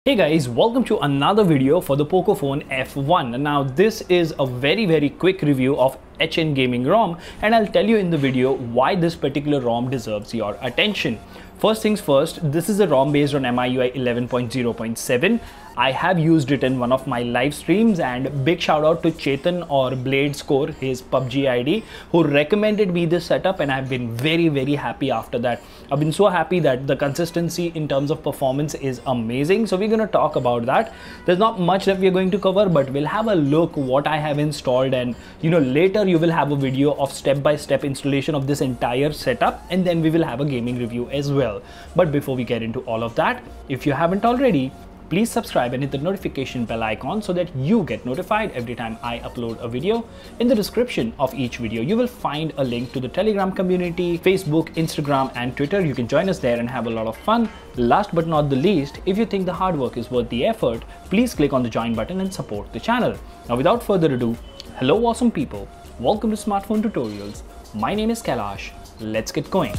Hey guys, welcome to another video for the Poco phone F1. Now this is a very quick review of bestgamingrom, and I'll tell you in the video why this particular ROM deserves your attention. First things first, this is a ROM based on MIUI 11.0.7. I have used it in one of my live streams, and big shout out to Chetan or Blade Score, his PUBG ID, who recommended me this setup, and I've been very happy after that. I've been so happy that the consistency in terms of performance is amazing. So we're going to talk about that. There's not much that we're going to cover, but we'll have a look what I have installed, and later you will have a video of step-by-step installation of this entire setup, and then we will have a gaming review as well. But before we get into all of that, if you haven't already, please subscribe and hit the notification bell icon so that you get notified every time I upload a video. In the description of each video, you will find a link to the Telegram community, Facebook, Instagram, and Twitter. You can join us there and have a lot of fun. Last but not the least, if you think the hard work is worth the effort, please click on the join button and support the channel. Now, without further ado, hello awesome people. Welcome to Smartphone Tutorials. My name is Kailash. Let's get going.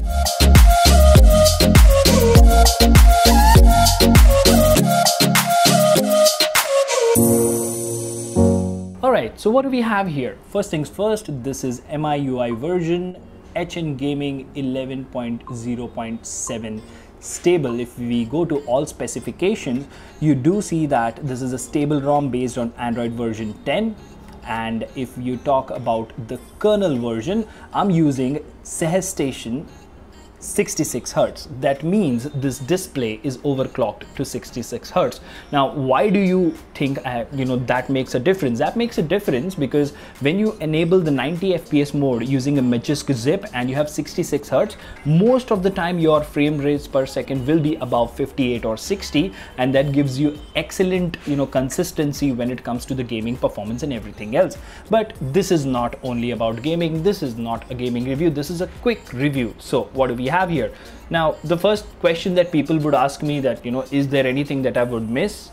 Alright, so what do we have here? First things first, this is MIUI version bestgaming 11.0.7 stable. If we go to all specifications, you do see that this is a stable ROM based on Android version 10. And if you talk about the kernel version, I'm using AEXSESH66. That means this display is overclocked to 66 Hz. Now, why do you think that makes a difference? That makes a difference because when you enable the 90 FPS mode using a Magisk zip and you have 66 Hz, most of the time your frame rates per second will be above 58 or 60, and that gives you excellent consistency when it comes to the gaming performance and everything else. But this is not only about gaming. This is not a gaming review. This is a quick review. So what do we have here? Now, the first question that people would ask me that, is there anything that I would miss?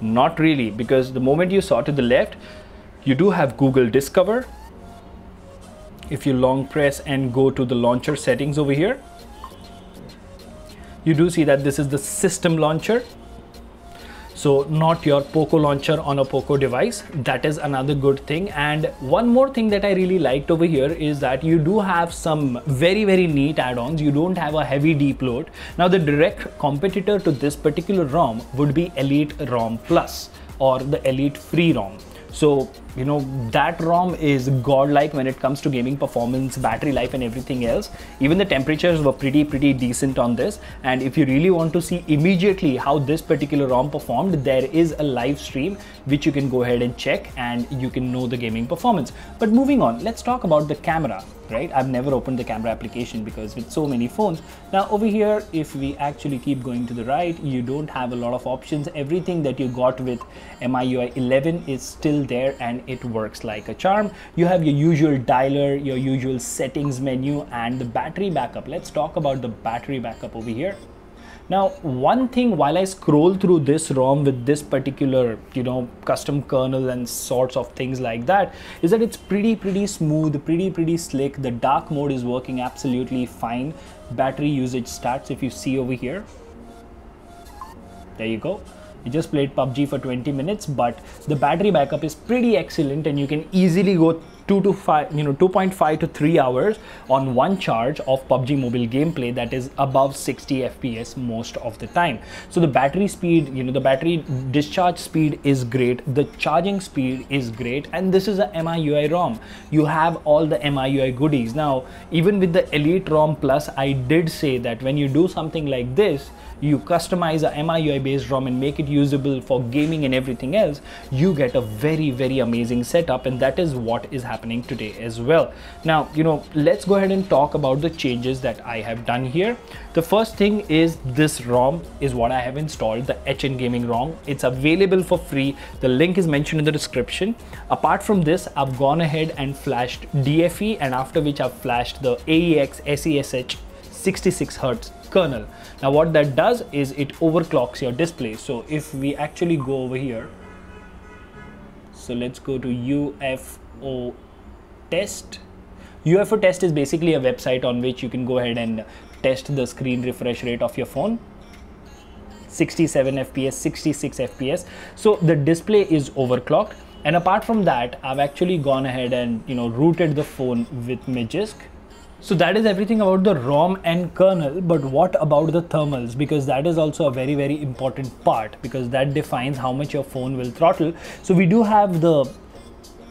Not really, because the moment you saw to the left, you do have Google Discover. If you long press and go to the launcher settings over here, you do see that this is the system launcher. So not your Poco launcher on a Poco device. That is another good thing. And one more thing that I really liked over here is that you do have some very neat add-ons. You don't have a heavy deep load. Now, the direct competitor to this particular ROM would be Elite ROM Plus or the Elite Free ROM. So, that ROM is godlike when it comes to gaming performance, battery life, and everything else. Even the temperatures were pretty decent on this. And if you really want to see immediately how this particular ROM performed, there is a live stream which you can go ahead and check, and you can know the gaming performance. But moving on, let's talk about the camera, right? I've never opened the camera application because with so many phones. Now over here, if we actually keep going to the right, you don't have a lot of options. Everything that you got with MIUI 11 is still there, and it works like a charm. You have your usual dialer, your usual settings menu, and the battery backup. Let's talk about the battery backup over here. Now, one thing while I scroll through this ROM with this particular, custom kernel and sorts of things like that, is that it's pretty smooth, pretty slick. The dark mode is working absolutely fine. Battery usage stats, if you see over here, there you go. You just played PUBG for 20 minutes, but the battery backup is pretty excellent, and you can easily go 2.5 to 3 hours on one charge of PUBG mobile gameplay that is above 60 FPS most of the time. So the battery speed, the battery discharge speed is great. The charging speed is great, and this is a MIUI ROM. You have all the MIUI goodies. Now, even with the Elite ROM Plus, I did say that when you do something like this, you customize a MIUI based ROM and make it usable for gaming and everything else, you get a very amazing setup, and that is what is happening today as well. Now, let's go ahead and talk about the changes that I have done here. The first thing is this ROM is what I have installed, the bestgamingrom. It's available for free. The link is mentioned in the description. Apart from this, I've gone ahead and flashed DFE, and after which I've flashed the AEXSESH 66 Hz kernel. Now what that does is it overclocks your display. So if we actually go over here, so let's go to UFO test. UFO test is basically a website on which you can go ahead and test the screen refresh rate of your phone. 67 FPS, 66 FPS. So the display is overclocked. And apart from that, I've actually gone ahead and rooted the phone with Magisk. So that is everything about the ROM and kernel, but what about the thermals? Because that is also a very, very important part, because that defines how much your phone will throttle. So we do have the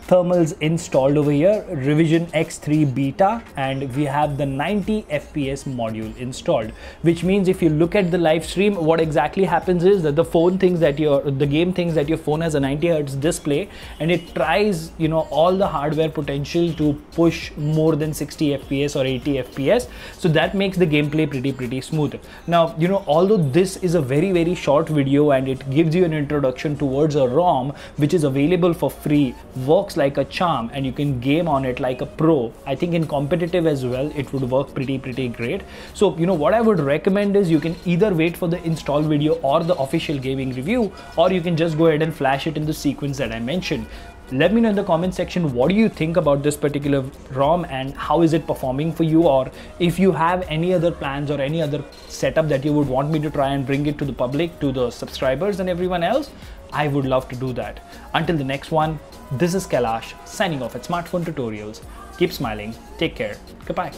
thermals installed over here, Revision X3 beta, and we have the 90 FPS module installed, which means if you look at the live stream, what exactly happens is that the game thinks that your phone has a 90 Hz display, and it tries all the hardware potential to push more than 60 FPS or 80 FPS. So that makes the gameplay pretty smooth. Now although this is a very, very short video and it gives you an introduction towards a ROM which is available for free, works like a charm, and you can game on it like a pro. I think in competitive as well it would work pretty great. So what I would recommend is you can either wait for the install video or the official gaming review, or you can just go ahead and flash it in the sequence that I mentioned. Let me know in the comment section what do you think about this particular ROM and how is it performing for you, or if you have any other plans or any other setup that you would want me to try and bring it to the public, to the subscribers and everyone else. I would love to do that. Until the next one, this is Kailash signing off at Smartphone Tutorials. Keep smiling, take care, goodbye.